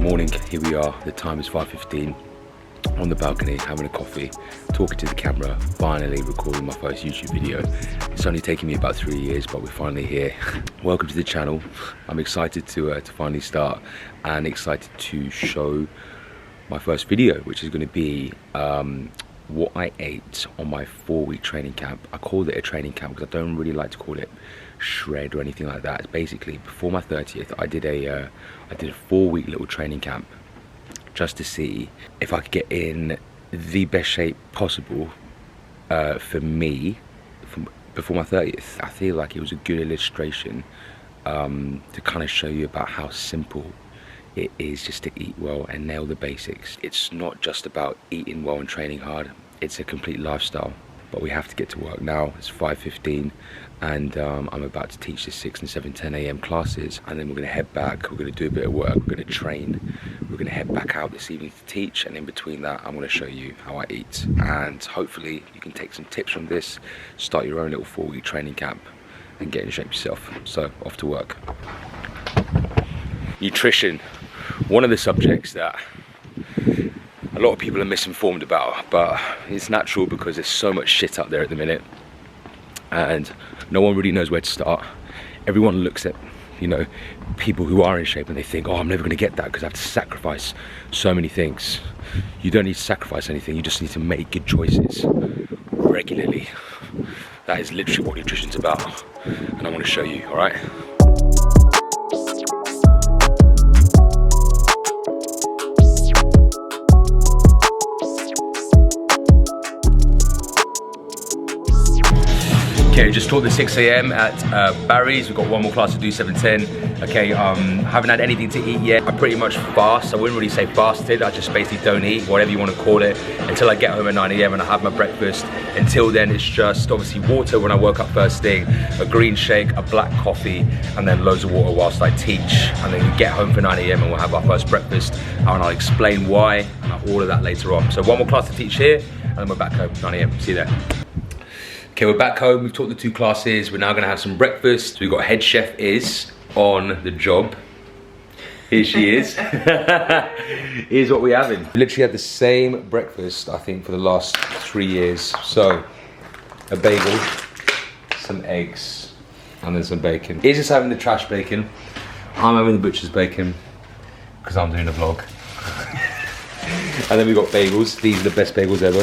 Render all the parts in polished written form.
morning, here we are. The time is 5:15. On the balcony, having a coffee, talking to the camera, finally recording my first YouTube video. It's only taken me about 3 years, but we're finally here. Welcome to the channel. I'm excited to finally start and excited to show my first video, which is going to be what I ate on my 4-week training camp. I called it a training camp because I don't really like to call it shred or anything like that. It's basically before my 30th, I did a 4-week little training camp just to see if I could get in the best shape possible for me before my 30th. I feel like it was a good illustration to kind of show you about how simple it is just to eat well and nail the basics. It's not just about eating well and training hard, it's a complete lifestyle. But we have to get to work now. It's 5:15 and I'm about to teach the 6 and 7, 10 a.m. classes, and then we're gonna head back, we're gonna do a bit of work, we're gonna train, we're gonna head back out this evening to teach, and in between that I'm gonna show you how I eat, and hopefully you can take some tips from this, start your own little 4-week training camp and get in shape yourself. So off to work. Nutrition, one of the subjects that a lot of people are misinformed about, but it's natural because there's so much shit out there at the minute and no one really knows where to start. Everyone looks at, you know, people who are in shape and they think, oh, I'm never going to get that because I have to sacrifice so many things. You don't need to sacrifice anything, you just need to make good choices regularly. That is literally what nutrition's about, and I want to show you, all right? Okay, just taught the 6 a.m. at Barry's. We've got one more class to do, 7:10. Okay, haven't had anything to eat yet. I pretty much fast. I wouldn't really say fasted. I just basically don't eat, whatever you want to call it, until I get home at 9 a.m. and I have my breakfast. Until then, it's just obviously water when I woke up first thing, a green shake, a black coffee, and then loads of water whilst I teach. And then we get home for 9 a.m. and we'll have our first breakfast, and I'll explain why and all of that later on. So one more class to teach here, and then we're back home, 9 a.m. See you there. Okay, we're back home, we've taught the 2 classes, we're now gonna have some breakfast. We've got head chef Is on the job. Here she is. Here's what we're having. We literally had the same breakfast, I think, for the last 3 years. So, a bagel, some eggs, and then some bacon. Is just having the trash bacon. I'm having the butcher's bacon, because I'm doing a vlog. And then we've got bagels. These are the best bagels ever.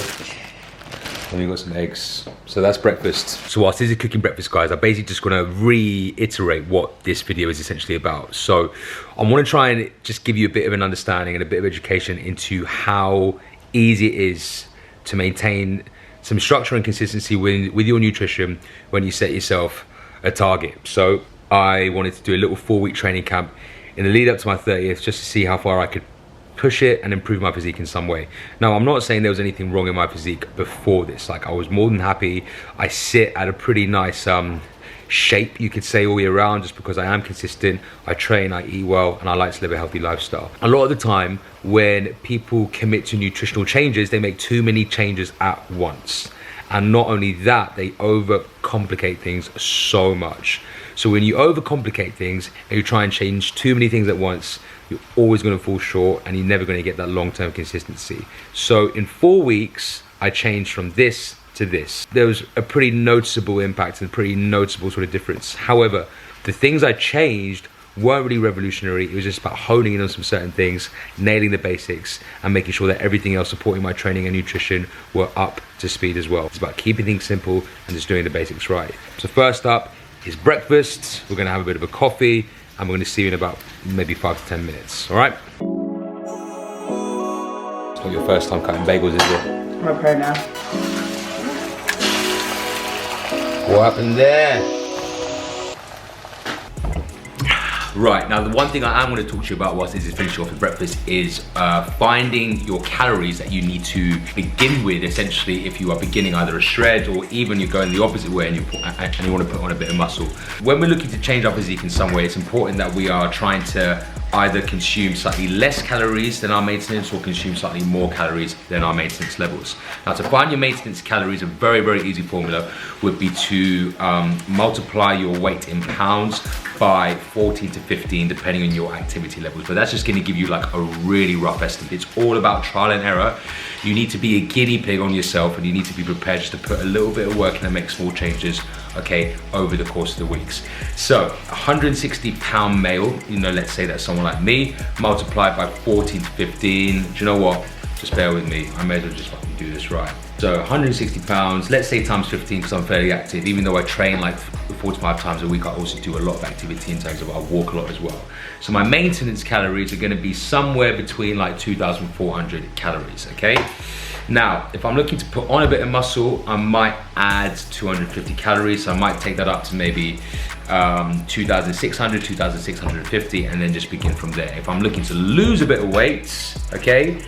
And we've got some eggs. So that's breakfast. So whilst this is cooking breakfast, guys, I'm basically just gonna reiterate what this video is essentially about. So I wanna try and just give you a bit of an understanding and a bit of education into how easy it is to maintain some structure and consistency with your nutrition when you set yourself a target. So I wanted to do a little 4-week training camp in the lead up to my 30th, just to see how far I could push it and improve my physique in some way. Now, I'm not saying there was anything wrong in my physique before this. Like, I was more than happy. I sit at a pretty nice shape, you could say, all year round, just because I am consistent, I train, I eat well, and I like to live a healthy lifestyle. A lot of the time when people commit to nutritional changes, they make too many changes at once. And not only that, they overcomplicate things so much. So when you overcomplicate things and you try and change too many things at once, you're always going to fall short and you're never going to get that long-term consistency. So in 4 weeks, I changed from this to this. There was a pretty noticeable impact and a pretty noticeable sort of difference. However, the things I changed weren't really revolutionary. It was just about honing in on some certain things, nailing the basics, and making sure that everything else supporting my training and nutrition were up to speed as well. It's about keeping things simple and just doing the basics right. So first up is breakfast. We're gonna have a bit of a coffee, and we're gonna see you in about maybe 5 to 10 minutes, all right? It's not your first time cutting bagels, is it? I'm a pro now. What happened there? Right, now the one thing I am going to talk to you about whilst this is finishing off with breakfast is finding your calories that you need to begin with, essentially, if you are beginning either a shred or even you're going the opposite way and you want to put on a bit of muscle. When we're looking to change our physique in some way, it's important that we are trying to either consume slightly less calories than our maintenance or consume slightly more calories than our maintenance levels. Now, to find your maintenance calories, a very, very easy formula would be to multiply your weight in pounds by 14 to 15, depending on your activity levels. But that's just gonna give you like a really rough estimate. It's all about trial and error. You need to be a guinea pig on yourself, and you need to be prepared just to put a little bit of work in and make small changes, okay, over the course of the weeks. So 160-pound male, you know, let's say that's someone like me, multiplied by 14 to 15. Do you know what? Just bear with me. I may as well just fucking do this right. So 160 pounds, let's say times 15, because I'm fairly active. Even though I train like 4 to 5 times a week, I also do a lot of activity in terms of I walk a lot as well. So my maintenance calories are gonna be somewhere between like 2,400 calories, okay? Now, if I'm looking to put on a bit of muscle, I might add 250 calories. So I might take that up to maybe 2,600, 2,650, and then just begin from there. If I'm looking to lose a bit of weight, okay,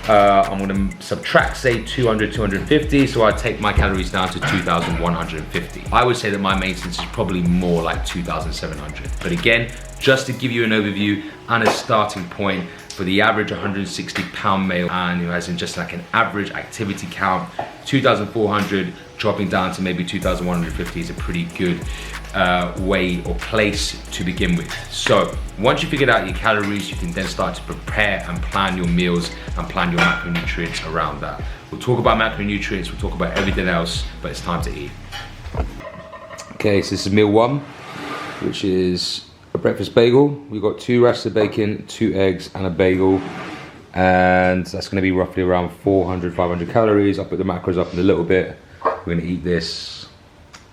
I'm gonna subtract, say, 200, 250, so I take my calories down to 2,150. I would say that my maintenance is probably more like 2,700. But again, just to give you an overview and a starting point, for the average 160-pound male, and who has in just like an average activity count, 2,400 dropping down to maybe 2,150 is a pretty good way or place to begin with. So once you figured out your calories, you can then start to prepare and plan your meals and plan your macronutrients around that. We'll talk about macronutrients, we'll talk about everything else, but it's time to eat. Okay, so this is meal 1, which is a breakfast bagel. We've got 2 rashers of bacon, 2 eggs, and a bagel. And that's gonna be roughly around 400, 500 calories. I'll put the macros up in a little bit. We're gonna eat this,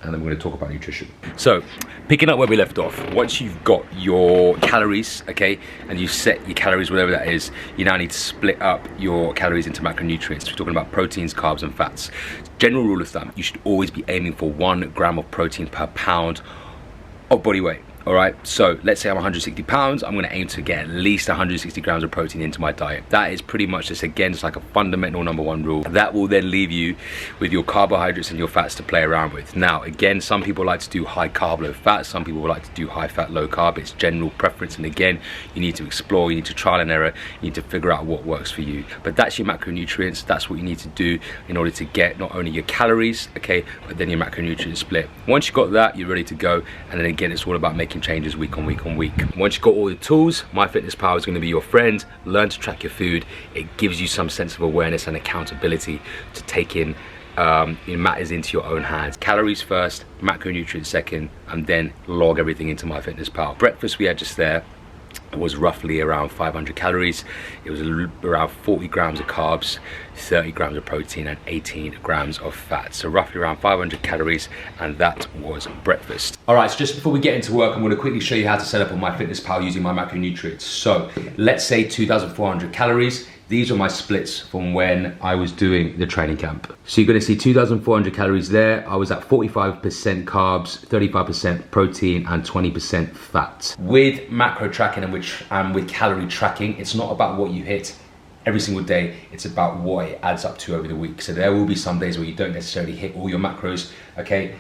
and then we're gonna talk about nutrition. So, picking up where we left off, once you've got your calories, okay, and you set your calories, whatever that is, you now need to split up your calories into macronutrients. We're talking about proteins, carbs, and fats. General rule of thumb, you should always be aiming for 1 gram of protein per pound of body weight. All right, so let's say I'm 160 pounds, I'm gonna aim to get at least 160 grams of protein into my diet. That is pretty much just, again, just like a fundamental #1 rule. That will then leave you with your carbohydrates and your fats to play around with. Now, again, some people like to do high carb, low fat. Some people like to do high fat, low carb. It's general preference. And again, you need to explore, you need to trial and error, you need to figure out what works for you. But that's your macronutrients. That's what you need to do in order to get not only your calories, okay, but then your macronutrient split. Once you've got that, you're ready to go. And then again, it's all about making changes week on week on week. Once you've got all the tools, MyFitnessPal is going to be your friend. Learn to track your food. It gives you some sense of awareness and accountability to take in matters into your own hands. Calories first, macronutrients second, and then log everything into MyFitnessPal. Breakfast we had just there was roughly around 500 calories. It was around 40 grams of carbs, 30 grams of protein, and 18 grams of fat. So roughly around 500 calories, and that was breakfast. All right, so just before we get into work, I'm gonna quickly show you how to set up on MyFitnessPal using my macronutrients. So let's say 2,400 calories. These are my splits from when I was doing the training camp. So you're gonna see 2,400 calories there. I was at 45% carbs, 35% protein, and 20% fat. With macro tracking and with calorie tracking, it's not about what you hit every single day, it's about what it adds up to over the week. So there will be some days where you don't necessarily hit all your macros, okay?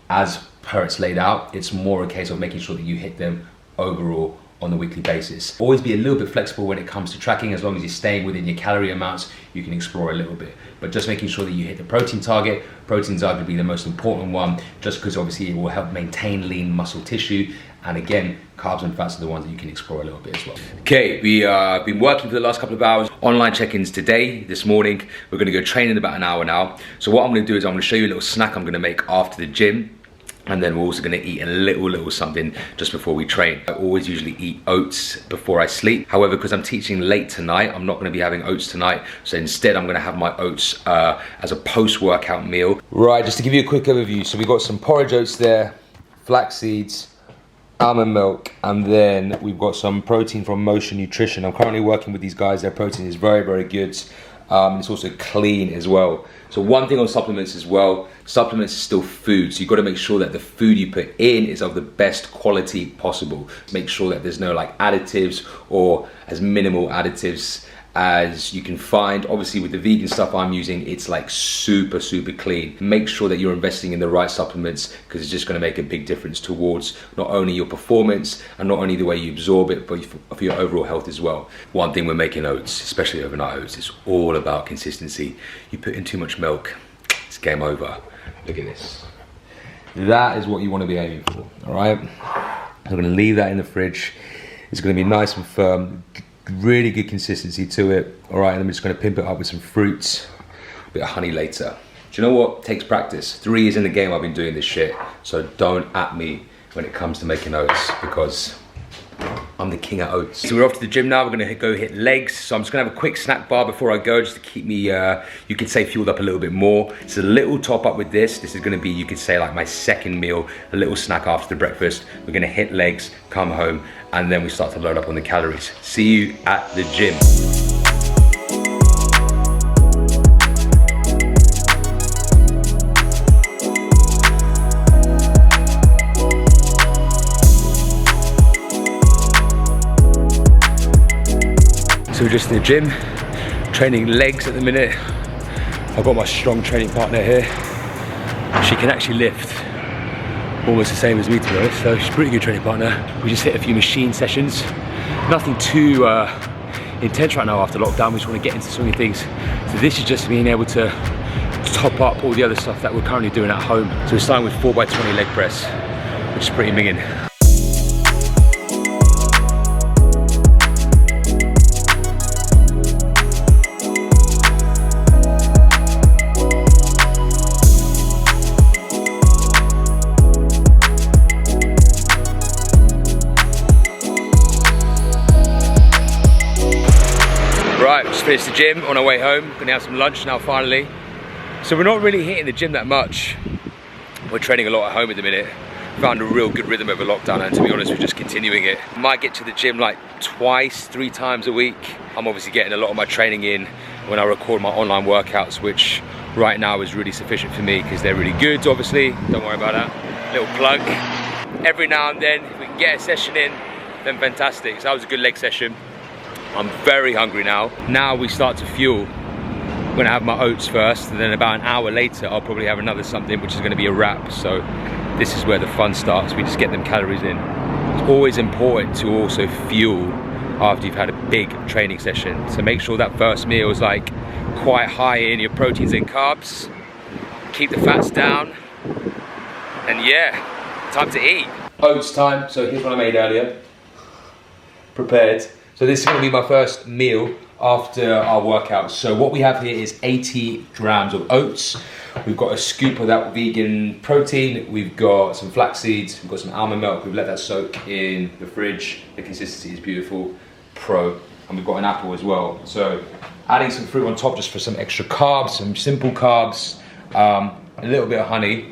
As per it's laid out, it's more a case of making sure that you hit them overall on a weekly basis. Always be a little bit flexible when it comes to tracking. As long as you're staying within your calorie amounts, you can explore a little bit. But just making sure that you hit the protein target. Protein's arguably the most important one, just because obviously it will help maintain lean muscle tissue. And again, carbs and fats are the ones that you can explore a little bit as well. Okay, we've been working for the last couple of hours. Online check-ins today, this morning. We're gonna go train in about an hour now. So what I'm gonna do is I'm gonna show you a little snack I'm gonna make after the gym. And then we're also gonna eat a little something just before we train. I always usually eat oats before I sleep. However, because I'm teaching late tonight, I'm not gonna be having oats tonight. So instead, I'm gonna have my oats as a post-workout meal. Right, just to give you a quick overview. So we got some porridge oats there, flax seeds, almond milk, and then we've got some protein from Motion Nutrition. I'm currently working with these guys. Their protein is very good. It's also clean as well. So one thing on supplements as well, supplements is still food. So you've got to make sure that the food you put in is of the best quality possible. Make sure that there's no like additives or as minimal additives as you can find. Obviously with the vegan stuff I'm using, it's like super clean. Make sure that you're investing in the right supplements, because it's just going to make a big difference towards not only your performance and not only the way you absorb it, but for your overall health as well. One thing when making oats, especially overnight oats, it's all about consistency. You put in too much milk, it's game over. Look at this. That is what you want to be aiming for, all right? I'm going to leave that in the fridge. It's going to be nice and firm, really good consistency to it, all right? And I'm just going to pimp it up with some fruits, a bit of honey later. Do you know what? It takes practice. 3 years in the game I've been doing this shit, so don't at me when it comes to making oats, because I'm the king at oats. So we're off to the gym now. We're gonna go hit legs. So I'm just gonna have a quick snack bar before I go, just to keep me, you could say, fueled up a little bit more. It's a little top up with this. This is gonna be, you could say, like my second meal, a little snack after the breakfast. We're gonna hit legs, come home, and then we start to load up on the calories. See you at the gym. So we're just in the gym, training legs at the minute. I've got my strong training partner here. She can actually lift almost the same as me, to be honest, so she's a pretty good training partner. We just hit a few machine sessions. Nothing too intense right now after lockdown. We just want to get into swinging things. So this is just being able to top up all the other stuff that we're currently doing at home. So we're starting with 4x20 leg press, which is pretty minging. Right, just finished the gym, on our way home. Gonna have some lunch now finally. So we're not really hitting the gym that much. We're training a lot at home at the minute. Found a real good rhythm over lockdown, and to be honest, we're just continuing it. Might get to the gym like twice, 3 times a week. I'm obviously getting a lot of my training in when I record my online workouts, which right now is really sufficient for me because they're really good, obviously. Don't worry about that. Little plug. Every now and then, if we can get a session in, then fantastic. So that was a good leg session. I'm very hungry now. Now we start to fuel. I'm gonna have my oats first, and then about an hour later, I'll probably have another something, which is gonna be a wrap. So this is where the fun starts. We just get them calories in. It's always important to also fuel after you've had a big training session. So make sure that first meal is like quite high in your proteins and carbs. Keep the fats down. And yeah, time to eat. Oats time. So here's what I made earlier. Prepared. So this is going to be my first meal after our workout. So what we have here is 80 grams of oats. We've got a scoop of that vegan protein. We've got some flax seeds. We've got some almond milk. We've let that soak in the fridge. The consistency is beautiful, pro. And we've got an apple as well. So adding some fruit on top just for some extra carbs, some simple carbs, a little bit of honey.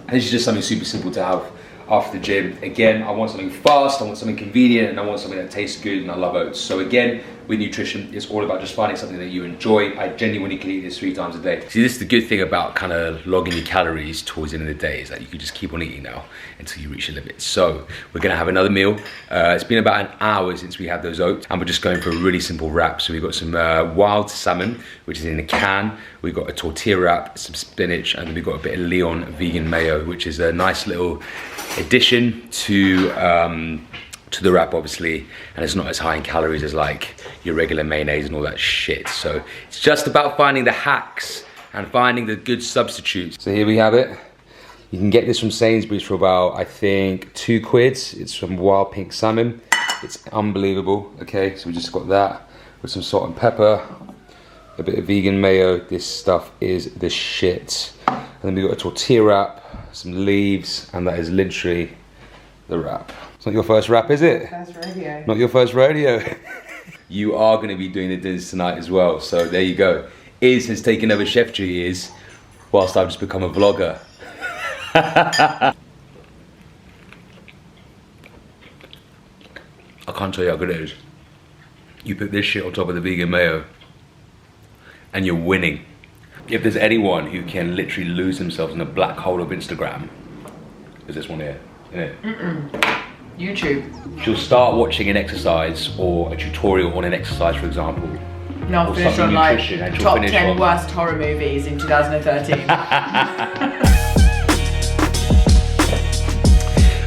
And this is just something super simple to have after the gym. Again, I want something fast, I want something convenient, and I want something that tastes good, and I love oats. So again, with nutrition, it's all about just finding something that you enjoy. I genuinely can eat this 3 times a day. See, this is the good thing about kind of logging your calories towards the end of the day, is that you can just keep on eating now until you reach your limit. So we're gonna have another meal. It's been about an hour since we had those oats, and we're just going for a really simple wrap. So we've got some wild salmon, which is in a can. We've got a tortilla wrap, some spinach, and then we've got a bit of Leon vegan mayo, which is a nice little addition to the wrap, obviously, and it's not as high in calories as like your regular mayonnaise and all that shit. So it's just about finding the hacks and finding the good substitutes. So here we have it. You can get this from Sainsbury's for about, I think, £2. It's from wild pink salmon. It's unbelievable. Okay, so we just got that with some salt and pepper, a bit of vegan mayo. This stuff is the shit. And then we got a tortilla wrap, some leaves, and that is literally the wrap. It's not your first wrap, is it? First rodeo. Not your first rodeo. You are going to be doing the dinners tonight as well, so there you go. Iz has taken over chef duties whilst I've just become a vlogger. I can't tell you how good it is. You put this shit on top of the vegan mayo and you're winning. If there's anyone who can literally lose themselves in a black hole of Instagram, there's this one here, isn't it? YouTube. She'll start watching an exercise or a tutorial on an exercise, for example, No, I'll or finish something on like nutrition, and she'll top finish 10 on worst horror movies in 2013.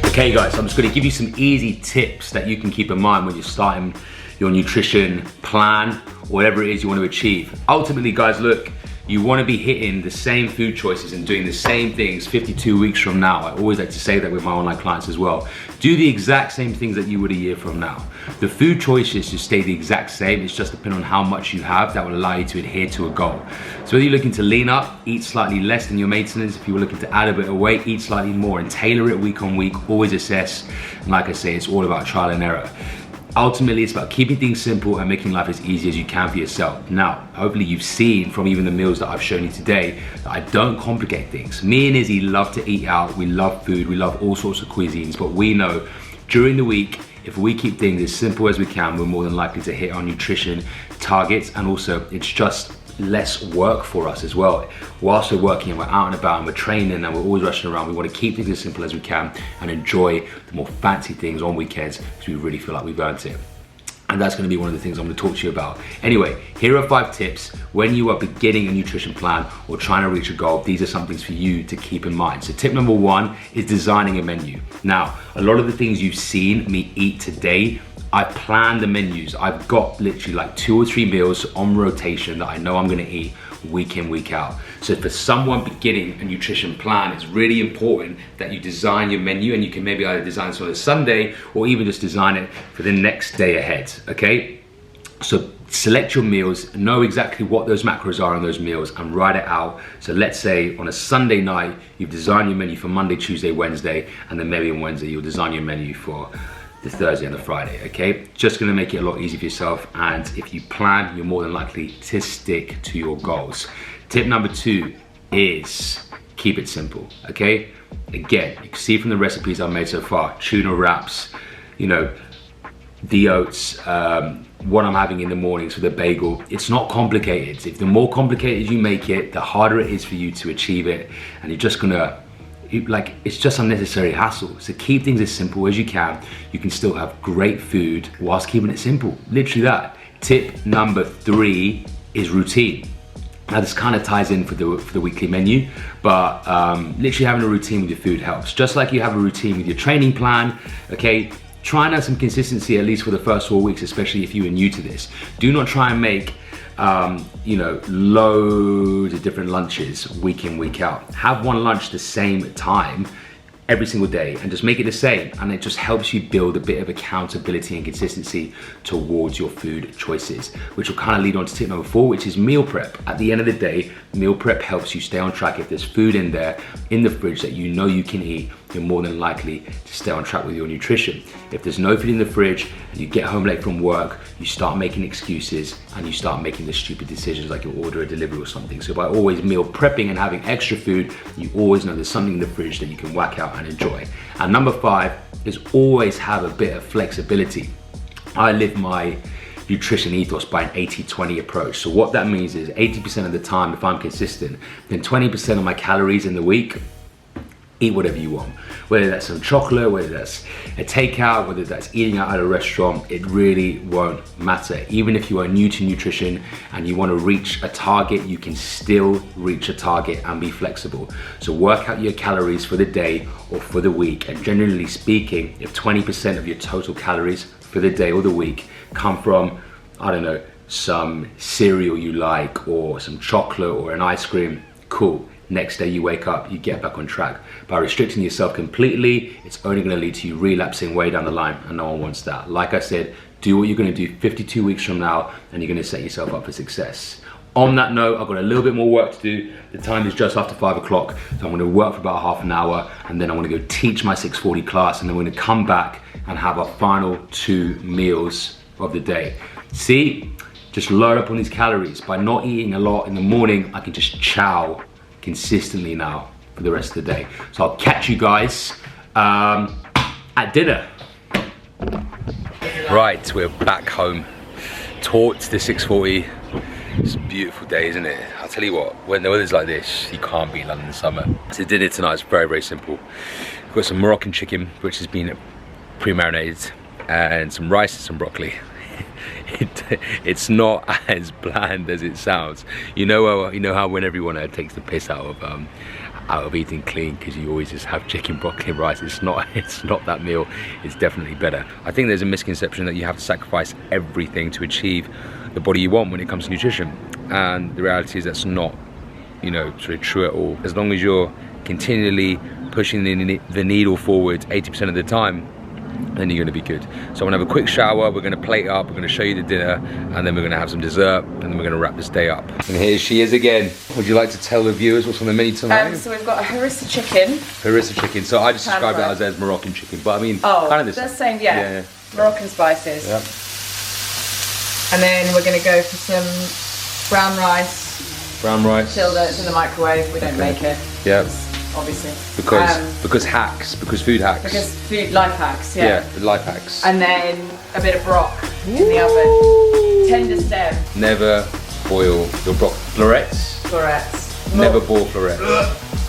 Okay guys, so I'm just going to give you some easy tips that you can keep in mind when you're starting your nutrition plan, whatever it is you want to achieve. Ultimately guys, look, you want to be hitting the same food choices and doing the same things 52 weeks from now. I always like to say that with my online clients as well. Do the exact same things that you would a year from now. The food choices just stay the exact same. It's just depending on how much you have that will allow you to adhere to a goal. So whether you're looking to lean up, eat slightly less than your maintenance. If you were looking to add a bit of weight, eat slightly more, and tailor it week on week. Always assess. And like I say, it's all about trial and error. Ultimately, it's about keeping things simple and making life as easy as you can for yourself. Now, hopefully you've seen from even the meals that I've shown you today that I don't complicate things. Me and Izzy love to eat out. We love food. We love all sorts of cuisines, but we know during the week, if we keep things as simple as we can, we're more than likely to hit our nutrition targets. And also, it's just less work for us as well. Whilst we're working and we're out and about and we're training and we're always rushing around, we want to keep things as simple as we can and enjoy the more fancy things on weekends because we really feel like we've earned it. And that's going to be one of the things I'm going to talk to you about. Anyway, here are 5 tips when you are beginning a nutrition plan or trying to reach a goal. These are some things for you to keep in mind. So tip number 1 is designing a menu. Now, a lot of the things you've seen me eat today, I plan the menus. I've got literally like 2 or 3 meals on rotation that I know I'm gonna eat week in, week out. So for someone beginning a nutrition plan, it's really important that you design your menu, and you can maybe either design it on a Sunday or even just design it for the next day ahead, okay? So select your meals, know exactly what those macros are on those meals and write it out. So let's say on a Sunday night, you've designed your menu for Monday, Tuesday, Wednesday, and then maybe on Wednesday, you'll design your menu for the Thursday and the Friday, okay? Just gonna make it a lot easier for yourself, and if you plan, you're more than likely to stick to your goals. Tip number 2 is keep it simple, okay? Again, you can see from the recipes I've made so far, tuna wraps, you know, the oats, what I'm having in the mornings with a bagel. It's not complicated. If the more complicated you make it, the harder it is for you to achieve it, and you're just gonna, it's just unnecessary hassle. So keep things as simple as you can. You can still have great food whilst keeping it simple. Literally that. Tip number 3 is routine. Now this kind of ties in for the weekly menu, but literally having a routine with your food helps. Just like you have a routine with your training plan, okay? Try and have some consistency at least for the first 4 weeks, especially if you are new to this. Do not try and make you know, loads of different lunches week in, week out. Have one lunch the same time every single day and just make it the same, and it just helps you build a bit of accountability and consistency towards your food choices, which will kind of lead on to tip number 4, which is meal prep. At the end of the day, meal prep helps you stay on track. If there's food in there in the fridge that you know you can eat, you're more than likely to stay on track with your nutrition. If there's no food in the fridge and you get home late from work, you start making excuses and you start making the stupid decisions like you'll order a delivery or something. So by always meal prepping and having extra food, you always know there's something in the fridge that you can whack out and enjoy. And number 5 is always have a bit of flexibility. I live my nutrition ethos by an 80-20 approach. So what that means is 80% of the time, if I'm consistent, then 20% of my calories in the week, eat whatever you want. Whether that's some chocolate, whether that's a takeout, whether that's eating out at a restaurant, it really won't matter. Even if you are new to nutrition and you want to reach a target, you can still reach a target and be flexible. So work out your calories for the day or for the week. And generally speaking, if 20% of your total calories for the day or the week come from, I don't know, some cereal you like or some chocolate or an ice cream, cool. Next day you wake up, you get back on track. By restricting yourself completely, it's only gonna lead to you relapsing way down the line, and no one wants that. Like I said, do what you're gonna do 52 weeks from now, and you're gonna set yourself up for success. On that note, I've got a little bit more work to do. The time is just after 5 o'clock, so I'm gonna work for about half an hour, and then I'm gonna go teach my 6:40 class, and then we're gonna come back and have our final 2 meals of the day. See, just load up on these calories. By not eating a lot in the morning, I can just chow consistently now for the rest of the day. So I'll catch you guys at dinner. Right, we're back home. Taught the 6:40. It's a beautiful day, isn't it? I'll tell you what, when the weather's like this, you can't beat London summer. So dinner tonight is very, very simple. We've got some Moroccan chicken, which has been pre-marinated, and some rice and some broccoli. it's not as bland as it sounds. You know how when everyone takes the piss out of eating clean because you always just have chicken, broccoli and rice. It's not that meal. It's definitely better. I think there's a misconception that you have to sacrifice everything to achieve the body you want when it comes to nutrition, and the reality is that's not, you know, sort of true at all. As long as you're continually pushing the needle forward 80% of the time, then you're gonna be good. So I'm gonna have a quick shower, we're gonna plate up, we're gonna show you the dinner, and then we're gonna have some dessert, and then we're gonna wrap this day up. And here she is again. Would you like to tell the viewers what's on the menu tonight? So we've got a harissa chicken. Harissa chicken. So I just described it as Moroccan chicken, but I mean, kind of the same, yeah. Moroccan spices. Yeah. And then we're gonna go for some brown rice. Brown rice. Chilled it in the microwave. We don't make it. Yeah. Obviously. Because food hacks. Because food life hacks, yeah. Yeah, life hacks. And then a bit of brock in the oven. Tender stem. Never boil your brock. Florets? Florets. Never boil florets.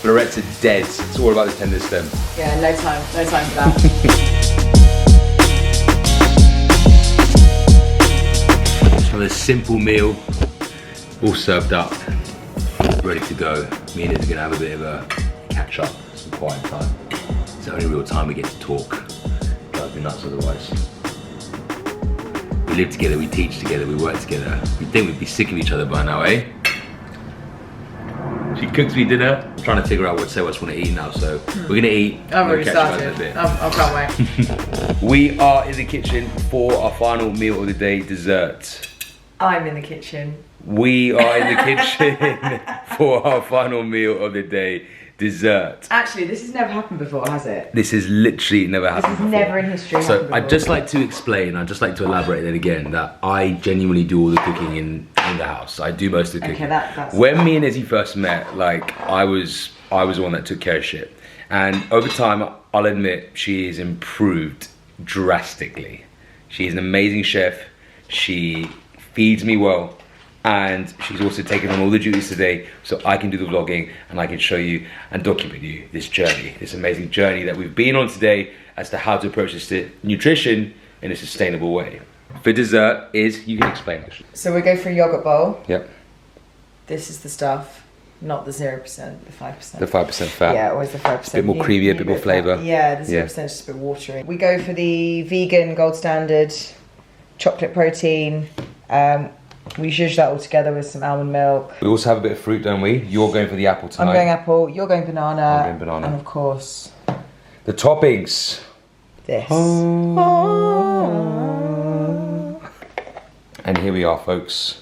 Florets are dead. It's all about the tender stem. Yeah, no time for that. So a simple meal, all served up, ready to go. Me and Liz are gonna have a bit of a catch up, some quiet time. It's the only real time we get to talk. Drives me nuts otherwise. We live together, we teach together, we work together. You'd think we'd be sick of each other by now, eh? She cooks me dinner. I'm trying to figure out what to eat now, so we're gonna eat. I've already started. I can't wait. We are in the kitchen for our final meal of the day, dessert. I'm in the kitchen. We are in the kitchen for our final meal of the day, dessert. Actually, this has never happened before, has it? This has literally never happened before. This has never in history happened before. I'd just like to explain, I'd just like to elaborate then again, that I genuinely do all the cooking in the house. I do most of the cooking. Okay, that's when me and Izzy first met, like, I was the one that took care of shit. And over time, I'll admit, she has improved drastically. She is an amazing chef. She feeds me well. And she's also taken on all the duties today so I can do the vlogging and I can show you and document you this journey, this amazing journey that we've been on today as to how to approach this nutrition in a sustainable way. For dessert you can explain actually. So we go for a yogurt bowl. Yep. This is the stuff, not the 0%, the 5%. The 5% fat. Yeah, always the 5%. It's a bit more creamy, a bit more flavour. Yeah, the 0% is just a bit watery. We go for the vegan gold standard chocolate protein. We zhuzh that all together with some almond milk. We also have a bit of fruit, don't we? You're going for the apple tonight. I'm going apple, you're going banana. I'm going banana. And of course, the toppings. This. And here we are, folks.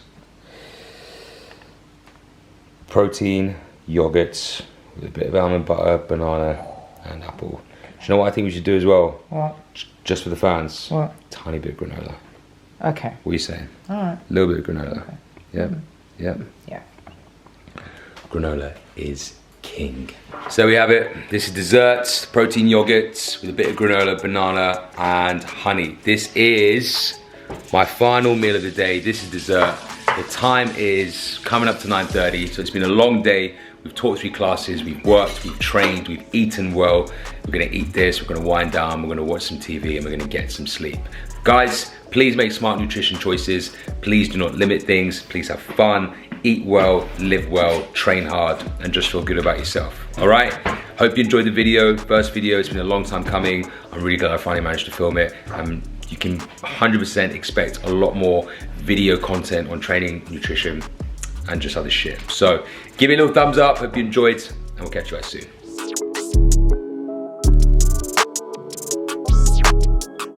Protein, yogurt, with a bit of almond butter, banana, and apple. Do you know what I think we should do as well? What? Just for the fans. What? Tiny bit of granola. Okay. What are you saying? Alright. A little bit of granola. Okay. Yep. Yep. Yeah. Granola is king. So we have it. This is dessert, protein yogurt with a bit of granola, banana, and honey. This is my final meal of the day. This is dessert. The time is coming up to 9:30, so it's been a long day. We've taught 3 classes, we've worked, we've trained, we've eaten well. We're gonna eat this, we're gonna wind down, we're gonna watch some TV, and we're gonna get some sleep. Guys, please make smart nutrition choices. Please do not limit things. Please have fun, eat well, live well, train hard, and just feel good about yourself. All right? Hope you enjoyed the video. First video, it's been a long time coming. I'm really glad I finally managed to film it. You can 100% expect a lot more video content on training, nutrition, and just other shit. So give me a little thumbs up. Hope you enjoyed, and we'll catch you guys soon.